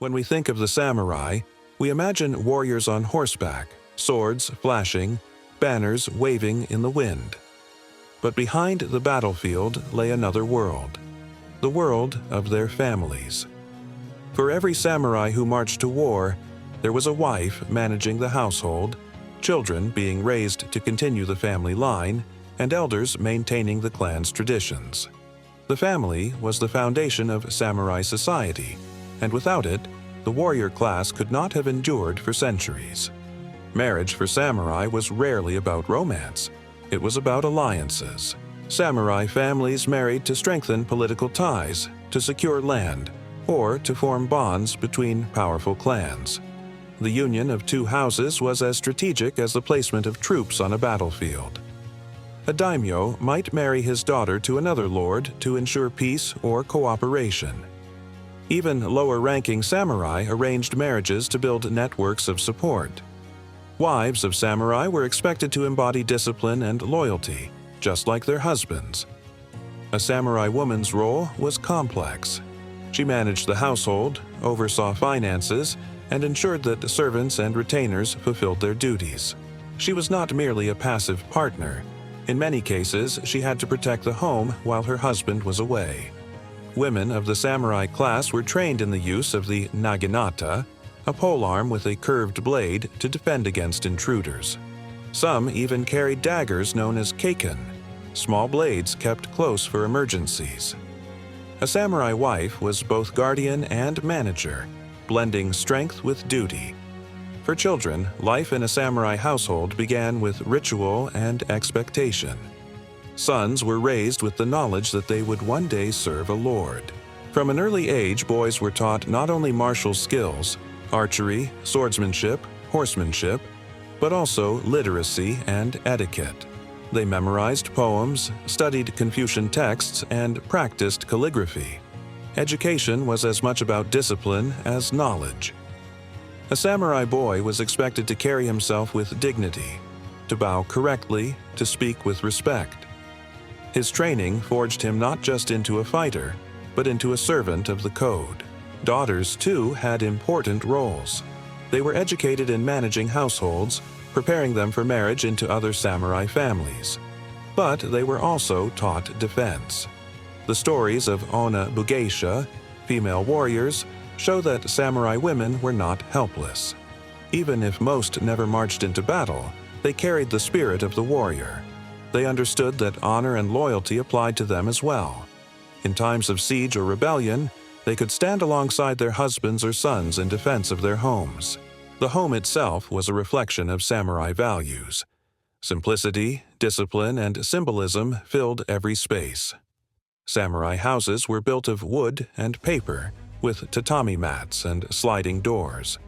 When we think of the samurai, we imagine warriors on horseback, swords flashing, banners waving in the wind. But behind the battlefield lay another world, the world of their families. For every samurai who marched to war, there was a wife managing the household, children being raised to continue the family line, and elders maintaining the clan's traditions. The family was the foundation of samurai society, and without it, the warrior class could not have endured for centuries. Marriage for samurai was rarely about romance. It was about alliances. Samurai families married to strengthen political ties, to secure land, or to form bonds between powerful clans. The union of two houses was as strategic as the placement of troops on a battlefield. A daimyo might marry his daughter to another lord to ensure peace or cooperation. Even lower-ranking samurai arranged marriages to build networks of support. Wives of samurai were expected to embody discipline and loyalty, just like their husbands. A samurai woman's role was complex. She managed the household, oversaw finances, and ensured that servants and retainers fulfilled their duties. She was not merely a passive partner. In many cases, she had to protect the home while her husband was away. Women of the samurai class were trained in the use of the naginata, a polearm with a curved blade to defend against intruders. Some even carried daggers known as keikan, small blades kept close for emergencies. A samurai wife was both guardian and manager, blending strength with duty. For children, life in a samurai household began with ritual and expectation. Sons were raised with the knowledge that they would one day serve a lord. From an early age, boys were taught not only martial skills, archery, swordsmanship, horsemanship, but also literacy and etiquette. They memorized poems, studied Confucian texts, and practiced calligraphy. Education was as much about discipline as knowledge. A samurai boy was expected to carry himself with dignity, to bow correctly, to speak with respect. His training forged him not just into a fighter, but into a servant of the code. Daughters, too, had important roles. They were educated in managing households, preparing them for marriage into other samurai families. But they were also taught defense. The stories of Onna Bugeisha, female warriors, show that samurai women were not helpless. Even if most never marched into battle, they carried the spirit of the warrior. They understood that honor and loyalty applied to them as well. In times of siege or rebellion, they could stand alongside their husbands or sons in defense of their homes. The home itself was a reflection of samurai values. Simplicity, discipline, and symbolism filled every space. Samurai houses were built of wood and paper, with tatami mats and sliding doors.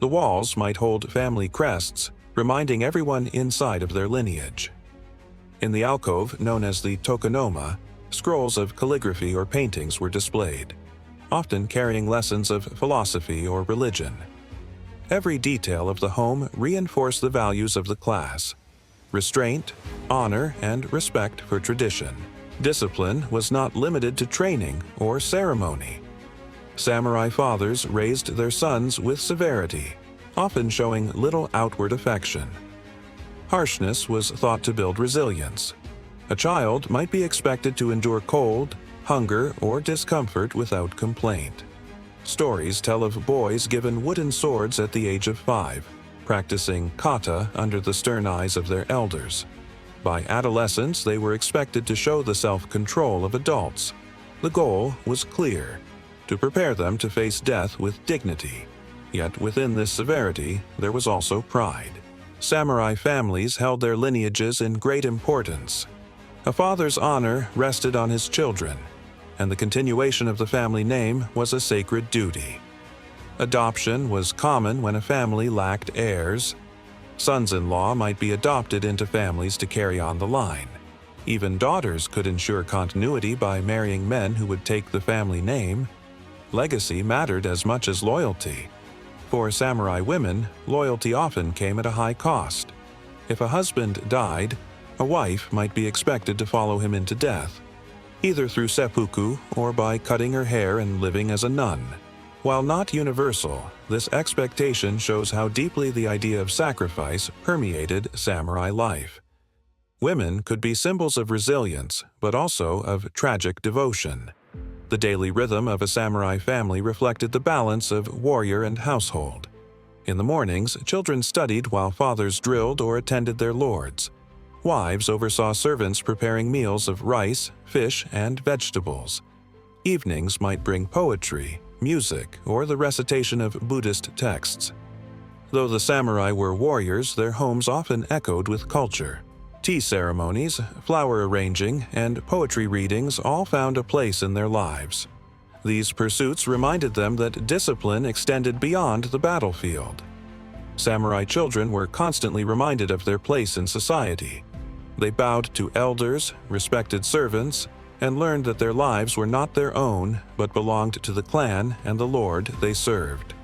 The walls might hold family crests, reminding everyone inside of their lineage. In the alcove, known as the tokonoma, scrolls of calligraphy or paintings were displayed, often carrying lessons of philosophy or religion. Every detail of the home reinforced the values of the class: restraint, honor, and respect for tradition. Discipline was not limited to training or ceremony. Samurai fathers raised their sons with severity, often showing little outward affection. Harshness was thought to build resilience. A child might be expected to endure cold, hunger, or discomfort without complaint. Stories tell of boys given wooden swords at the age of 5, practicing kata under the stern eyes of their elders. By adolescence, they were expected to show the self-control of adults. The goal was clear: to prepare them to face death with dignity. Yet within this severity, there was also pride. Samurai families held their lineages in great importance. A father's honor rested on his children, and the continuation of the family name was a sacred duty. Adoption was common when a family lacked heirs. Sons-in-law might be adopted into families to carry on the line. Even daughters could ensure continuity by marrying men who would take the family name. Legacy mattered as much as loyalty. For samurai women, loyalty often came at a high cost. If a husband died, a wife might be expected to follow him into death, either through seppuku or by cutting her hair and living as a nun. While not universal, this expectation shows how deeply the idea of sacrifice permeated samurai life. Women could be symbols of resilience, but also of tragic devotion. The daily rhythm of a samurai family reflected the balance of warrior and household. In the mornings, children studied while fathers drilled or attended their lords. Wives oversaw servants preparing meals of rice, fish, and vegetables. Evenings might bring poetry, music, or the recitation of Buddhist texts. Though the samurai were warriors, their homes often echoed with culture. Tea ceremonies, flower arranging, and poetry readings all found a place in their lives. These pursuits reminded them that discipline extended beyond the battlefield. Samurai children were constantly reminded of their place in society. They bowed to elders, respected servants, and learned that their lives were not their own, but belonged to the clan and the lord they served.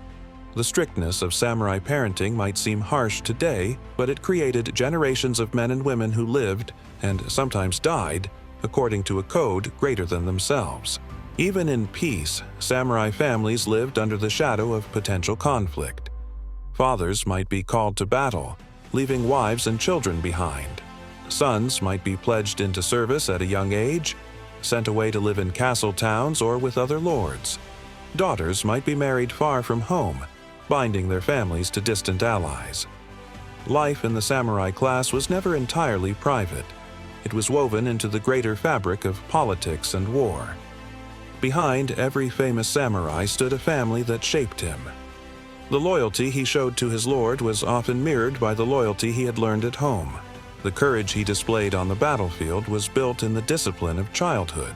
The strictness of samurai parenting might seem harsh today, but it created generations of men and women who lived, and sometimes died, according to a code greater than themselves. Even in peace, samurai families lived under the shadow of potential conflict. Fathers might be called to battle, leaving wives and children behind. Sons might be pledged into service at a young age, sent away to live in castle towns or with other lords. Daughters might be married far from home, binding their families to distant allies. Life in the samurai class was never entirely private. It was woven into the greater fabric of politics and war. Behind every famous samurai stood a family that shaped him. The loyalty he showed to his lord was often mirrored by the loyalty he had learned at home. The courage he displayed on the battlefield was built in the discipline of childhood,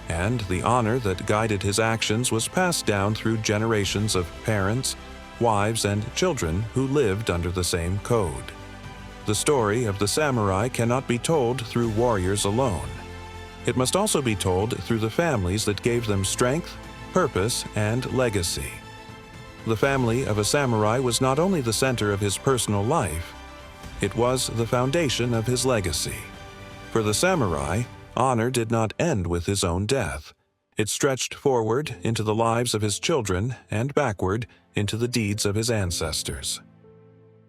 and the honor that guided his actions was passed down through generations of parents, wives, and children who lived under the same code. The story of the samurai cannot be told through warriors alone. It must also be told through the families that gave them strength, purpose, and legacy. The family of a samurai was not only the center of his personal life, it was the foundation of his legacy. For the samurai, honor did not end with his own death. It stretched forward into the lives of his children and backward into the deeds of his ancestors.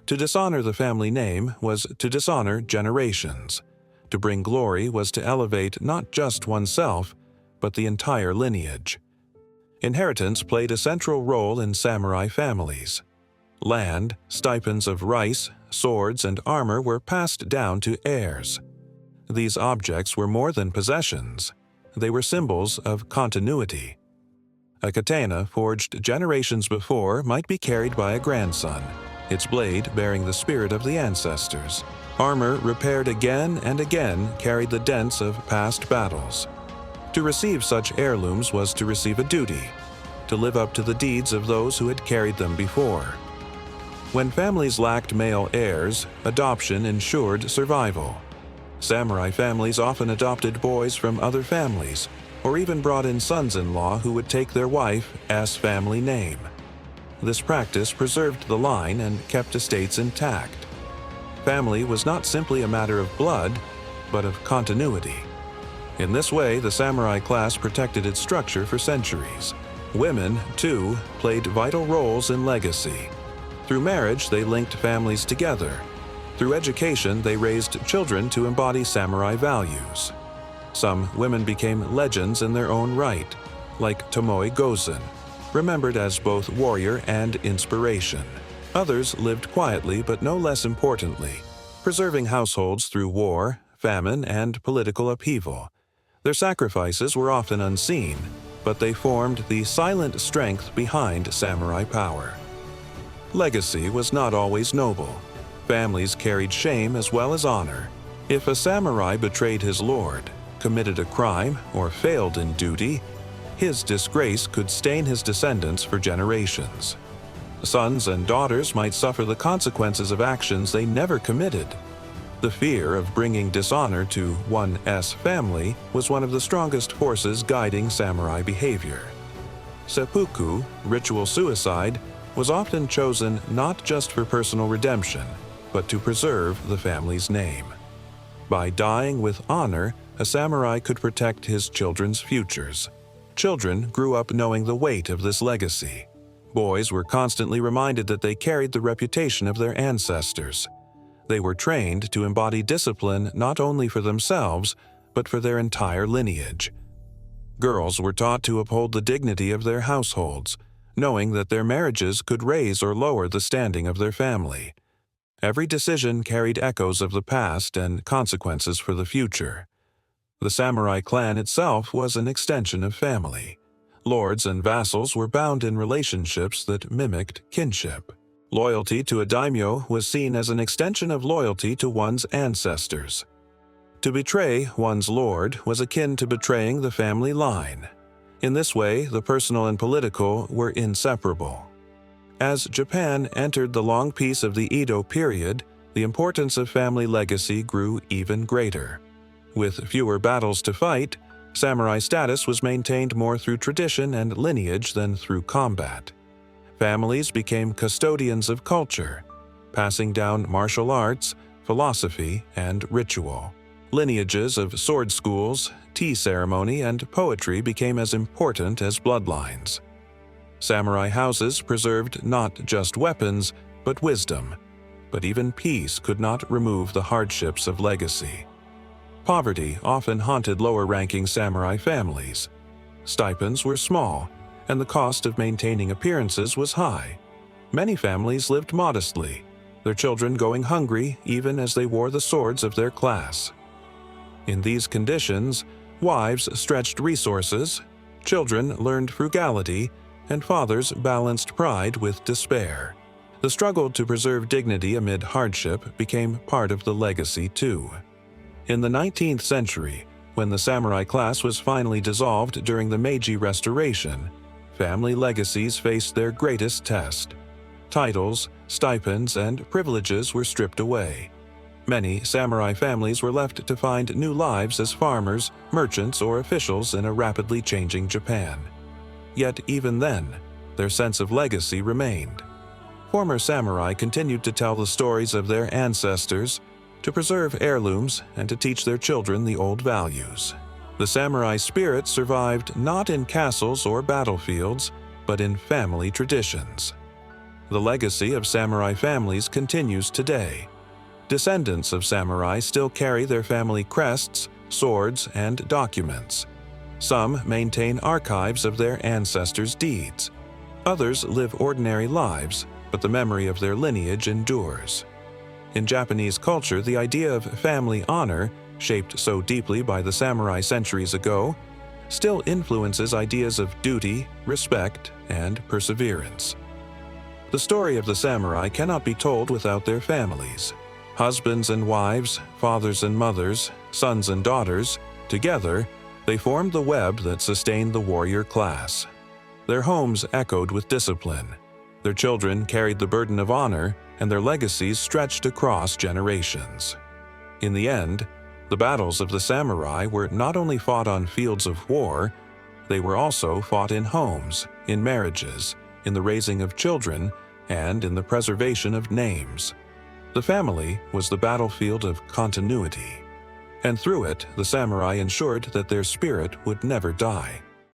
To dishonor the family name was to dishonor generations. To bring glory was to elevate not just oneself, but the entire lineage. Inheritance played a central role in samurai families. Land, stipends of rice, swords, and armor were passed down to heirs. These objects were more than possessions. They were symbols of continuity. A katana forged generations before might be carried by a grandson, its blade bearing the spirit of the ancestors. Armor repaired again and again carried the dents of past battles. To receive such heirlooms was to receive a duty, to live up to the deeds of those who had carried them before. When families lacked male heirs, adoption ensured survival. Samurai families often adopted boys from other families, or even brought in sons-in-law who would take their wife's family name. This practice preserved the line and kept estates intact. Family was not simply a matter of blood, but of continuity. In this way, the samurai class protected its structure for centuries. Women, too, played vital roles in legacy. Through marriage, they linked families together. Through education, they raised children to embody samurai values. Some women became legends in their own right, like Tomoe Gozen, remembered as both warrior and inspiration. Others lived quietly but no less importantly, preserving households through war, famine, and political upheaval. Their sacrifices were often unseen, but they formed the silent strength behind samurai power. Legacy was not always noble. Families carried shame as well as honor. If a samurai betrayed his lord, committed a crime, or failed in duty, his disgrace could stain his descendants for generations. Sons and daughters might suffer the consequences of actions they never committed. The fear of bringing dishonor to one's family was one of the strongest forces guiding samurai behavior. Seppuku, ritual suicide, was often chosen not just for personal redemption, but to preserve the family's name. By dying with honor, a samurai could protect his children's futures. Children grew up knowing the weight of this legacy. Boys were constantly reminded that they carried the reputation of their ancestors. They were trained to embody discipline not only for themselves, but for their entire lineage. Girls were taught to uphold the dignity of their households, knowing that their marriages could raise or lower the standing of their family. Every decision carried echoes of the past and consequences for the future. The samurai clan itself was an extension of family. Lords and vassals were bound in relationships that mimicked kinship. Loyalty to a daimyo was seen as an extension of loyalty to one's ancestors. To betray one's lord was akin to betraying the family line. In this way, the personal and political were inseparable. As Japan entered the long peace of the Edo period, the importance of family legacy grew even greater. With fewer battles to fight, samurai status was maintained more through tradition and lineage than through combat. Families became custodians of culture, passing down martial arts, philosophy, and ritual. Lineages of sword schools, tea ceremony, and poetry became as important as bloodlines. Samurai houses preserved not just weapons, but wisdom. But even peace could not remove the hardships of legacy. Poverty often haunted lower-ranking samurai families. Stipends were small, and the cost of maintaining appearances was high. Many families lived modestly, their children going hungry even as they wore the swords of their class. In these conditions, wives stretched resources, children learned frugality, and fathers balanced pride with despair. The struggle to preserve dignity amid hardship became part of the legacy too. In the 19th century, when the samurai class was finally dissolved during the Meiji Restoration, family legacies faced their greatest test. Titles, stipends, and privileges were stripped away. Many samurai families were left to find new lives as farmers, merchants, or officials in a rapidly changing Japan. Yet even then, their sense of legacy remained. Former samurai continued to tell the stories of their ancestors, to preserve heirlooms, and to teach their children the old values. The samurai spirit survived not in castles or battlefields, but in family traditions. The legacy of samurai families continues today. Descendants of samurai still carry their family crests, swords, and documents. Some maintain archives of their ancestors' deeds. Others live ordinary lives, but the memory of their lineage endures. In Japanese culture, the idea of family honor, shaped so deeply by the samurai centuries ago, still influences ideas of duty, respect, and perseverance. The story of the samurai cannot be told without their families. Husbands and wives, fathers and mothers, sons and daughters, together, they formed the web that sustained the warrior class. Their homes echoed with discipline. Their children carried the burden of honor, and their legacies stretched across generations. In the end, the battles of the samurai were not only fought on fields of war, they were also fought in homes, in marriages, in the raising of children, and in the preservation of names. The family was the battlefield of continuity, and through it, the samurai ensured that their spirit would never die.